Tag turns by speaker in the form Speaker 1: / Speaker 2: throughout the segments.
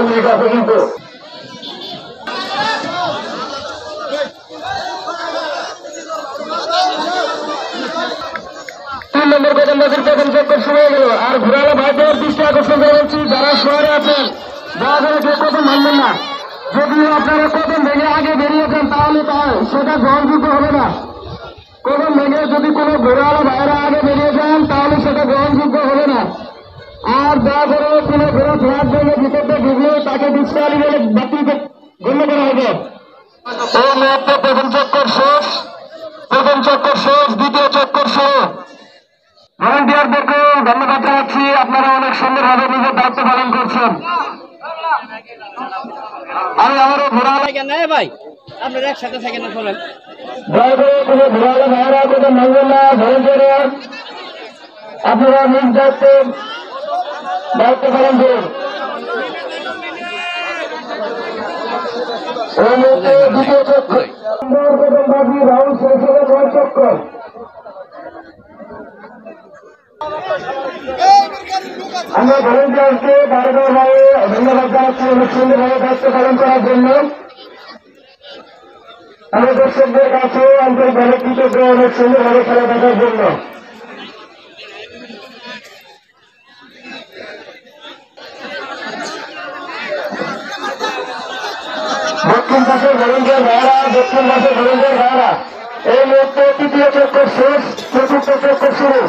Speaker 1: Minute আছে কিন্তু। 3 নম্বর কদমবাজির প্রথম চক্কর শুরু হয়ে গেল। আর ঘোরালো ভাইদের দৃষ্টি আকর্ষণ করেছি, যারা শহরে আছেন দয়া করে কেউ কদম ভাঙবেন না। যদিও আপনারা কদম ভেঙে আগে বেরিয়েছেন তাহলে সেটা গ্রহণযোগ্য হবে না। কদম ভেঙে যদি কোনো ঘোরালো ভাইরা আগে বেরিয়ে যান তাহলে সেটা গ্রহণযোগ্য হবে না। আর দয়া করে কোনো ঘোড়া ফেরার জন্য ভিতরটা ঢুকলে তাকে ডিসকালি বলে বাতিল গণ্য করা হবে। এই মুহূর্তে প্রথম চক্কর শেষ, দ্বিতীয় চক্কর শুরু। ভলান্টিয়ারদেরকে ধন্যবাদ জানাচ্ছি, আপনারা অনেক সুন্দরভাবে নিজের দায়িত্ব পালন করছেন। আমি আমারও ঘোরালো
Speaker 2: ভাই আপনারা একসাথে থাকেন না, বলেন
Speaker 1: দয়া করে কোনো ঘোরালো ভাইরা কোনো মানবেন না। ভলান্টিয়াররা আপনারা নিজ দায়িত্ব পালন করুন। এই মুহূর্তে দ্বিতীয় চক্কর কদমবাজি রাউন্ড শেষ হলে 9 চক্কর। আমরা ভলান্টিয়ারকে বারবারভাবে ধন্যবাদ জানাচ্ছি অনেক সুন্দরভাবে দায়িত্ব পালন করার জন্য। আমরা দর্শকদের কাছে আন্তরিকভাবে কৃতজ্ঞ অনেক সুন্দরভাবে খেলা দেখার জন্য। দক্ষিণ পাশের ভলান্টিয়ার ভাইরা এই মুহূর্তে তৃতীয় চক্কর শেষ, চতুর্থ চক্কর শুরু।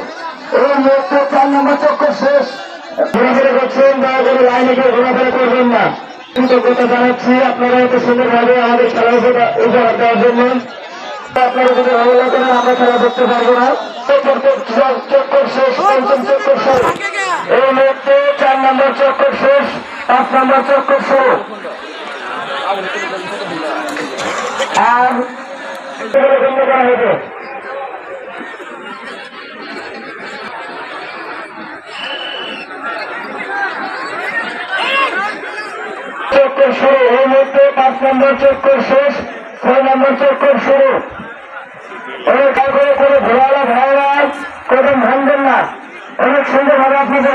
Speaker 1: এই মুহূর্তে 4 নম্বর চক্কর শেষ। ঘোরাফেরা করছেন, দয়া করে লাইনে গিয়ে ঘোরাফেরা করবেন না। কৃতজ্ঞতা জানাচ্ছি আপনারা এত সুন্দরভাবে আমাদের খেলা উপহার দেওয়ার জন্য। আপনারা যদি ভালো লাগে না আমরা খেলা করতে পারবো না। চক্কর শেষ, পঞ্চম চক্কর শুরু। এই মুহূর্তে 4 নম্বর চক্কর শেষ, 5 নম্বর চক্কর শুরু। আর বন্ধ করা হয়েছে। চক্কর শুরু। এই মুহূর্তে 5 নম্বর চক্কর শেষ, 6 নম্বর চক্কর শুরু। অনেক করে কোনো ঘোরালা ভাইরা কদম ভাঙবেন না। অনেক সুন্দরভাবে আপনাদের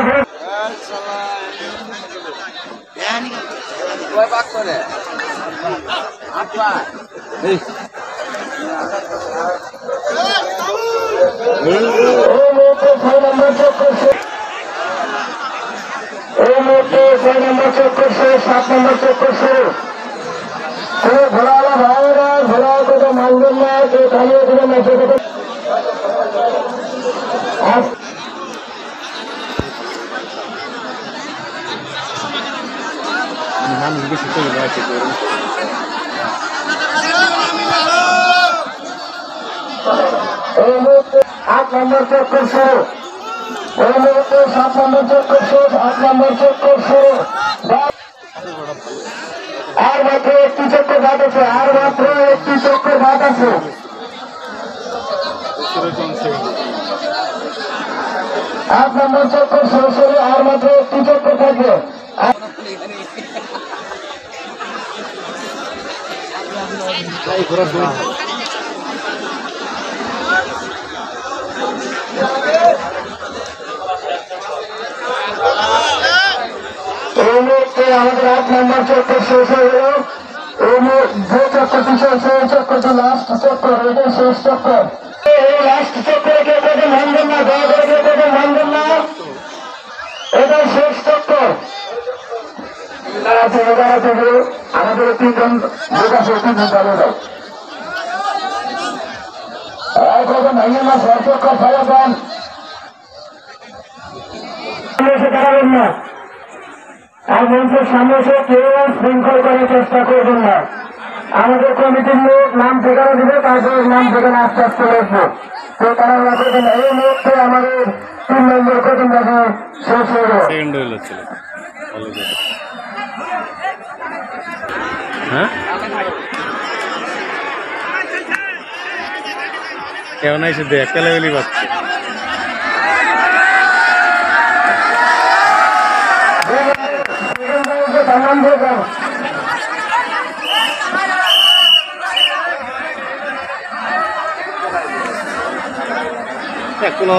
Speaker 1: এই মুহূর্তে 6 নম্বর চক্কর শেষ, 7 নম্বর চক্কর শুরু। কোনো ঘোরালা ভাইরা ঘোরা কথা মানবেন না, কেউ থামিয়ে দেবেন না। এই মুহূর্তে 8 নম্বর চক্কর শুরু। এই মুহূর্তে 7 নম্বর চক্কর শেষ, 8 নম্বর চক্কর শুরু। আর মাত্র একটি চক্কর বাদ আছে, 8 নম্বর চক্কর শেষ হলে আর মাত্র একটি চক্কর থাকবে। এই মুহূর্তে আমাদের 8 নম্বর চক্কর শেষ হয়ে গেল। এই যে চক্করটি চলছে এই চক্করটি লাস্ট চক্কর, এটা শেষ চক্কর। এই লাস্ট চক্করে কেউ কদম ভাঙবেন না, দয়া করে কেউ কদম ভাঙবেন না। এটা শেষ চক্কর। তারা থেকে আমাদের 3জন লোক আছে, 3জন চালিয়ে দাও। কদম ভাঙবেন না, 6 চক্কর ফেলা দেন, দাঁড়াবেন না। আর মঞ্চের সামনে এসে কেউ শৃঙ্খল করার চেষ্টা করবেন না। আমাদের কমিটির লোক নাম ঠিকানা দিবে, তারপর নাম ঠিকানা আস্তে আস্তে লিখবো, তো তারা না করবেন। এই মুহূর্তে আমাদের 3 নম্বর কদমবাজি শেষ হয়ে গেল।
Speaker 3: কেমন আছে দেখ লেভেলই পাচ্ছে। কোনো